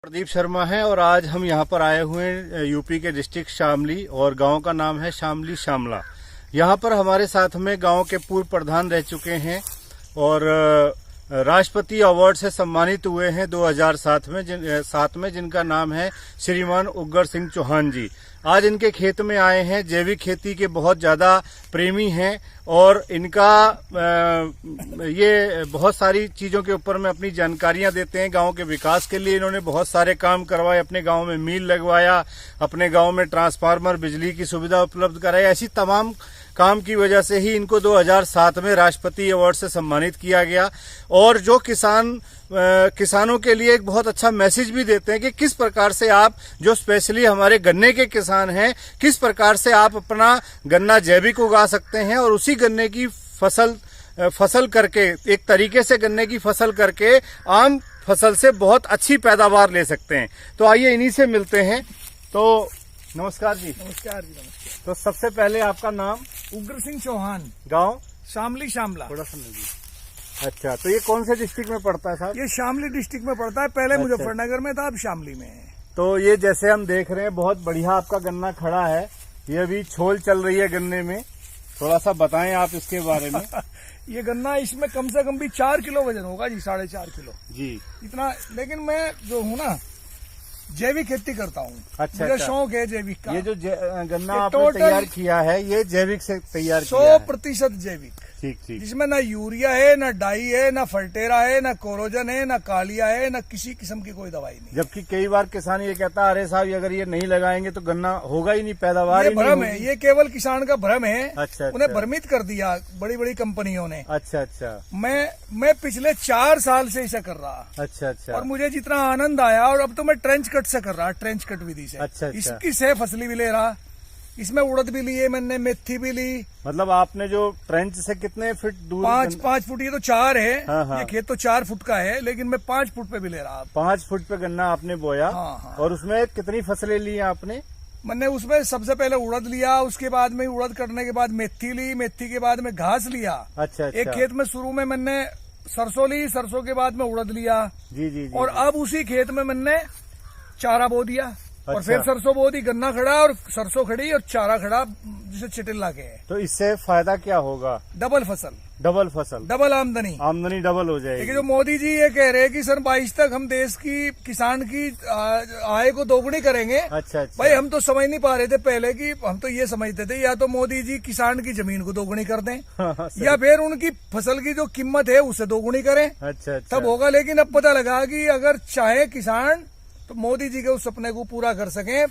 प्रदीप शर्मा है और आज हम यहाँ पर आए हुए हैं यूपी के डिस्ट्रिक्ट शामली और गांव का नाम है शामली शामला। यहाँ पर हमारे साथ में गांव के पूर्व प्रधान रह चुके हैं और राष्ट्रपति अवार्ड से सम्मानित हुए हैं 2007 में जिनका नाम है श्रीमान उग्र सिंह चौहान जी। आज इनके खेत में आए हैं। जैविक खेती के बहुत ज्यादा प्रेमी हैं और इनका ये बहुत सारी चीजों के ऊपर में अपनी जानकारियां देते हैं। गांव के विकास के लिए इन्होंने बहुत सारे काम करवाए, अपने गांव में मिल लगवाया, अपने गांव में ट्रांसफार्मर, बिजली की सुविधा उपलब्ध कराई। ऐसी तमाम काम की वजह से ही इनको 2007 में राष्ट्रपति अवार्ड से सम्मानित किया गया। और जो किसानों के लिए एक बहुत अच्छा मैसेज भी देते हैं कि किस प्रकार से आप, जो स्पेशली हमारे गन्ने के किसान हैं, किस प्रकार से आप अपना गन्ना जैविक उगा सकते हैं और उसी गन्ने की फसल करके, एक तरीके से गन्ने की फसल करके आम फसल से बहुत अच्छी पैदावार ले सकते हैं। तो आइए इन्हीं से मिलते हैं। तो नमस्कार जी। नमस्कार जी। नमस्कार। तो सबसे पहले आपका नाम? उग्र सिंह चौहान, गांव शामली शामला। थोड़ा सा नजदीक। अच्छा, तो ये कौन से डिस्ट्रिक्ट में पड़ता है साहब? ये शामली डिस्ट्रिक्ट में पड़ता है। पहले मुजफ्फरनगर में था, अब शामली में है। तो ये जैसे हम देख रहे हैं बहुत बढ़िया आपका गन्ना खड़ा है। ये अभी छोल चल रही है गन्ने में, थोड़ा सा बताएं आप इसके बारे में। ये गन्ना, इसमें कम से कम भी 4 किलो वजन होगा जी, 4.5 किलो जी इतना। लेकिन मैं जो हूँ ना, जैविक खेती करता हूँ। अच्छा, मुझे शौक है जैविक का। ये जो गन्ना आपने तैयार किया है, ये जैविक से तैयार किया है? 100% जैविक। ठीक ठीक। जिसमें ना यूरिया है, ना डाई है, ना फल्टेरा है, ना कोरोजन है, ना कालिया है, ना किसी किस्म की कोई दवाई नहीं। जबकि कई बार किसान ये कहता है, अरे साहब अगर ये नहीं लगाएंगे तो गन्ना होगा ही नहीं, पैदावार ही नहीं भ्रम है, ये केवल किसान का भ्रम है। अच्छा, उन्हें भ्रमित कर दिया बड़ी बड़ी कंपनियों ने। अच्छा अच्छा। मैं पिछले 4 साल से इसे कर रहा। अच्छा अच्छा। और मुझे जितना आनंद आया, और अब तो मैं ट्रेंच कट से कर रहा, ट्रेंच कट विधि से। अच्छा अच्छा। इसकी सह फसली भी ले रहा, इसमें उड़द भी लिए मैंने, मेथी भी ली। मतलब आपने जो ट्रेंच से कितने फीट दूर? 5 फुट। ये तो 4 है। हाँ हाँ। ये खेत तो 4 फुट का है, लेकिन मैं 5 फुट पे भी ले रहा। 5 फुट पे गन्ना आपने बोया? हाँ हाँ। और उसमें कितनी फसलें ली आपने? मैंने उसमें सबसे पहले उड़द लिया, उसके बाद में उड़द कटने के बाद मेथी ली, मेथी के बाद में घास लिया। अच्छा अच्छा। एक खेत में शुरू में मैंने सरसों ली, सरसों के बाद में उड़द लिया। जी जी जी। और अब उसी खेत में मैंने चारा बो दिया। और अच्छा। फिर सरसों बो दी, गन्ना खड़ा और सरसों खड़ी और चारा खड़ा, जिसे चिटिल्ला के है। तो इससे फायदा क्या होगा? डबल फसल, डबल फसल, डबल आमदनी डबल हो जाएगी। लेकिन जो मोदी जी ये कह रहे हैं कि सन 22 तक हम देश की किसान की आय को दोगुनी करेंगे। अच्छा अच्छा। भाई हम तो समझ नहीं पा रहे थे पहले कि हम तो ये समझते थे या तो मोदी जी किसान की जमीन को दोगुनी कर दें या फिर उनकी फसल की जो कीमत है उसे दोगुनी करें। अच्छा अच्छा। तब होगा। लेकिन अब पता लगा कि अगर चाहे किसान तो मोदी जी के उस सपने को पूरा कर सके,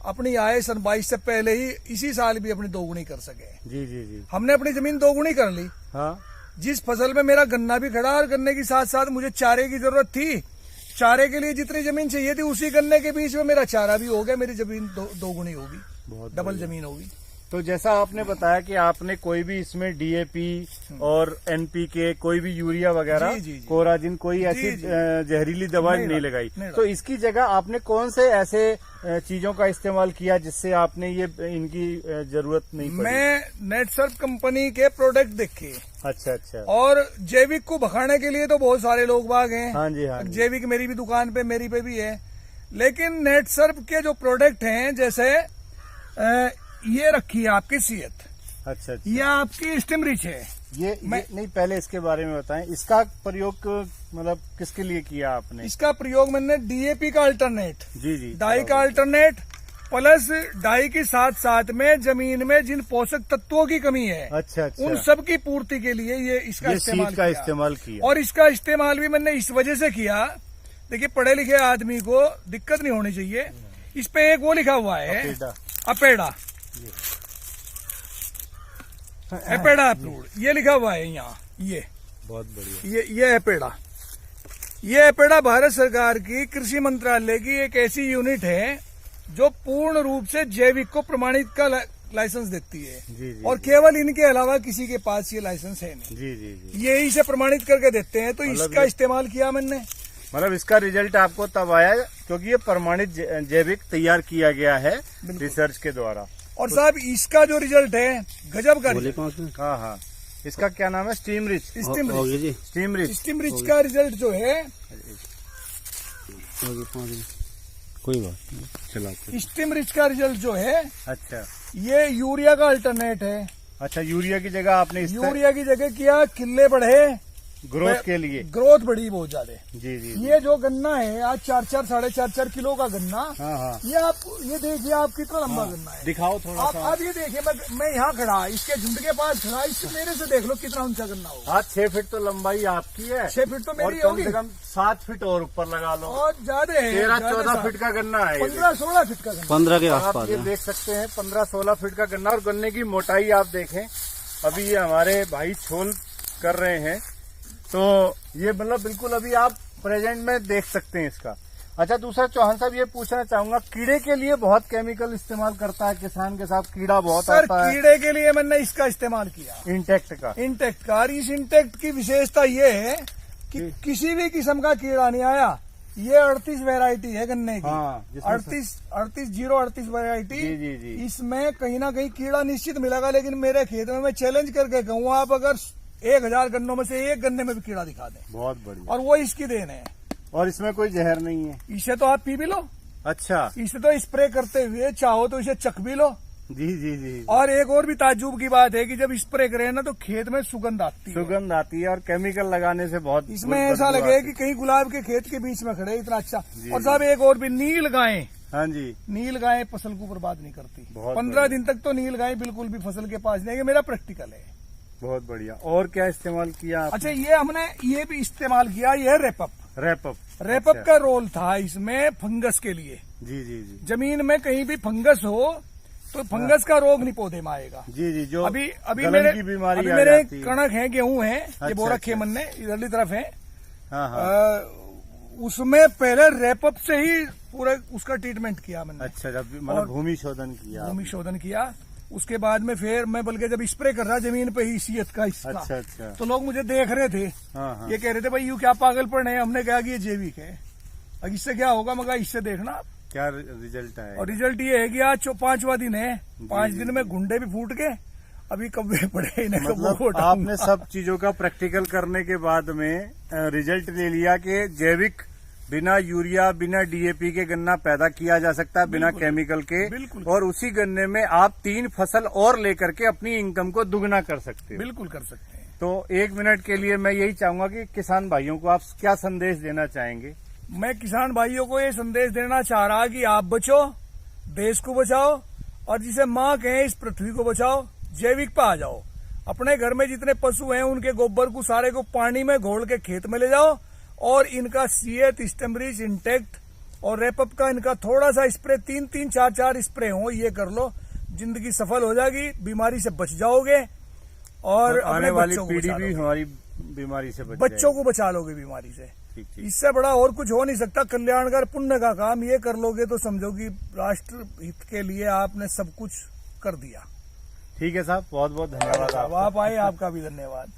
अपनी आय सन 22 से पहले ही इसी साल भी अपनी दोगुनी कर सके। जी जी जी। हमने अपनी जमीन दोगुनी कर ली। हाँ। जिस फसल में मेरा गन्ना भी खड़ा, और गन्ने के साथ साथ मुझे चारे की जरूरत थी, चारे के लिए जितनी जमीन चाहिए थी उसी गन्ने के बीच में मेरा चारा भी हो गया। मेरी जमीन दोगुनी होगी, बहुत डबल जमीन होगी। तो जैसा आपने बताया कि आपने कोई भी इसमें डीएपी और एनपीके, कोई भी यूरिया वगैरह, कोराजिन, कोई ऐसी जहरीली दवा नहीं लगाई। तो इसकी जगह आपने कौन से ऐसे चीजों का इस्तेमाल किया जिससे आपने ये इनकी जरूरत नहीं पड़ी? मैं नेटसर्फ कंपनी के प्रोडक्ट देखे। अच्छा अच्छा। और जैविक को भखाने के लिए तो बहुत सारे लोग बाग हैं। हाँ जी हाँ। जैविक मेरी भी दुकान पे, मेरी पे भी है। लेकिन नेटसर्फ के जो प्रोडक्ट हैं, जैसे ये रखी है आपकी सीएत। अच्छा अच्छा। ये आपकी स्टिमरिच है। ये नहीं, पहले इसके बारे में बताएं। इसका प्रयोग मतलब किसके लिए किया आपने? इसका प्रयोग मैंने डीएपी का अल्टरनेट, जी जी, डाई का अल्टरनेट, प्लस डाई के साथ साथ में जमीन में जिन पोषक तत्वों की कमी है, अच्छा अच्छा, उन सब की पूर्ति के लिए ये इसका इस्तेमाल किया। और इसका इस्तेमाल भी मैंने इस वजह से किया, देखिए पढ़े लिखे आदमी को दिक्कत नहीं होनी चाहिए। इस पे एक वो लिखा हुआ है, अपेडा, एपेडा अप्रूव्ड, ये लिखा हुआ है यहाँ। ये बहुत बढ़िया। ये एपेडा, ये एपेडा भारत सरकार की कृषि मंत्रालय की एक ऐसी यूनिट है जो पूर्ण रूप से जैविक को प्रमाणित का लाइसेंस देती है। जी जी। और केवल इनके अलावा किसी के पास ये लाइसेंस है नहीं। जी जी जी। ये इसे प्रमाणित करके देते हैं। तो इसका इस्तेमाल किया मैंने। मतलब इसका रिजल्ट आपको तब आया क्योंकि ये प्रमाणित जैविक तैयार किया गया है रिसर्च के द्वारा। और साहब इसका जो रिजल्ट है गजब का रिजल्ट। हाँ हाँ। इसका क्या नाम है? स्टीमरिच। स्टीमरिच का रिजल्ट जो है कोई बात नहीं, चला। स्टीम रिच का रिजल्ट जो है, अच्छा, ये यूरिया का अल्टरनेट है। अच्छा, यूरिया की जगह आपने यूरिया की जगह किया, किले बढ़े ग्रोथ के लिए, ग्रोथ बढ़ी बहुत ज्यादा। जी जी। ये जो गन्ना है आज 4-4, 4.5 किलो का गन्ना। हाँ हाँ। ये आप ये देखिए, आप कितना लंबा गन्ना है, दिखाओ थोड़ा सा। आप ये देखिए, मैं यहाँ खड़ा, इसके झुंड के पास खड़ा, इससे मेरे से देख लो कितना ऊंचा गन्ना होगा। हाँ, 6 फीट तो लंबाई आपकी है, 6 फीट तो मेरी और होगी, कम से कम 7 फीट और ऊपर लगा लो, और ज्यादा है, 13-14 फीट का गन्ना है, 15-16 फीट का गन्ना, 15 के आप आसपास ये है। देख सकते हैं 15-16 फीट का गन्ना। और गन्ने की मोटाई आप देखें, अभी ये हमारे भाई छोल कर रहे हैं, तो ये मतलब बिल्कुल अभी आप प्रेजेंट में देख सकते हैं इसका। अच्छा, दूसरा चौहान साहब ये पूछना चाहूंगा, कीड़े के लिए बहुत केमिकल इस्तेमाल करता है किसान के साथ, कीड़ा बहुत आता है। कीड़े के लिए मैंने इसका इस्तेमाल किया, इंटेक्ट का। इंटेक्ट का। इस इंटेक्ट की विशेषता ये है कि किसी भी किस्म का कीड़ा नहीं आया। ये 38 वैरायटी है गन्ने की, हाँ, 38 वैरायटी। जी जी जी। इसमें कहीं ना कहीं कीड़ा निश्चित मिलेगा, लेकिन मेरे खेत में मैं चैलेंज करके कहूँ, आप अगर 1000 गन्नों में से एक गन्ने में भी कीड़ा दिखा दें, बहुत बढ़िया, और वो इसकी देन है। और इसमें कोई जहर नहीं है। इसे तो आप पी भी लो, अच्छा, इसे तो स्प्रे करते हुए चाहो तो इसे चख भी लो। जी जी जी। और एक और भी ताज्जुब की बात है कि जब स्प्रे करें ना तो खेत में सुगंध आती है, सुगंध आती है, और केमिकल लगाने से बहुत इसमें ऐसा लगे कि कहीं गुलाब के खेत के बीच में खड़े, इतना अच्छा। और साहब एक और भी, नील गायें, हाँ जी, नील गायें फसल को बर्बाद नहीं करती। बहुत 15 दिन तक तो नील गायें बिल्कुल भी फसल के पास नहीं है, मेरा प्रैक्टिकल है। बहुत बढ़िया। और क्या इस्तेमाल किया आपने? अच्छा, ये हमने ये भी इस्तेमाल किया, ये है रेपअप। रेपअप का रोल था इसमें फंगस के लिए। जी जी जी। जमीन में कहीं भी फंगस हो तो फंगस का रोग नहीं पौधे में आएगा। जी जी। जो अभी गलन की बीमारी अभी आ मेरे जाती है। कणक है, गेहूं है, ये बोरा अच्छा। खेमन ने इधरली तरफ है। हाँ हाँ। उसमें पहले रेपअप से ही पूरा उसका ट्रीटमेंट किया मैंने। अच्छा, जब मतलब भूमि शोधन किया, भूमि शोधन किया, उसके बाद में फिर मैं बल्कि जब स्प्रे कर रहा जमीन पे ही सीएत का इसका, अच्छा अच्छा, तो लोग मुझे देख रहे थे, हाँ हाँ, ये कह रहे थे भाई यू क्या पागलपन है। हमने कहा कि ये जैविक है, अब इससे क्या होगा, मगर इससे देखना आप क्या रिजल्ट है। और रिजल्ट ये है कि आज 5वां दिन है, 5 दिन में गुंडे भी फूट गए, अभी कब्बे पड़े इन्हें। मतलब आपने सब चीजों का प्रैक्टिकल करने के बाद में रिजल्ट ले लिया कि जैविक बिना यूरिया बिना डीएपी के गन्ना पैदा किया जा सकता है, बिना केमिकल के। बिल्कुल। और उसी गन्ने में आप 3 फसल और लेकर के अपनी इनकम को दुगना कर सकते हो। बिल्कुल कर सकते हैं। तो 1 मिनट के लिए मैं यही चाहूंगा कि किसान भाइयों को आप क्या संदेश देना चाहेंगे? मैं किसान भाइयों को ये संदेश देना चाह रहा कि आप बचो, देश को बचाओ, और जिसे माँ कहें इस पृथ्वी को बचाओ, जैविक पे आ जाओ। अपने घर में जितने पशु हैं उनके गोबर को सारे को पानी में घोल के खेत में ले जाओ, और इनका सीएत, स्टेमरिच, इंटेक्ट और रेपअप का इनका थोड़ा सा स्प्रे, 3-3, 4-4 स्प्रे हो, ये कर लो, जिंदगी सफल हो जाएगी, बीमारी से बच जाओगे, और आने वाली पीढ़ी भी हमारी बीमारी से बच्चों को बचा लोगे बीमारी से। ठीक ठीक। इससे बड़ा और कुछ हो नहीं सकता। कल्याणकर पुण्य का काम ये कर लोगे तो समझो कि राष्ट्र हित के लिए आपने सब कुछ कर दिया। ठीक है साहब, बहुत बहुत धन्यवाद। आप आए, आपका भी धन्यवाद।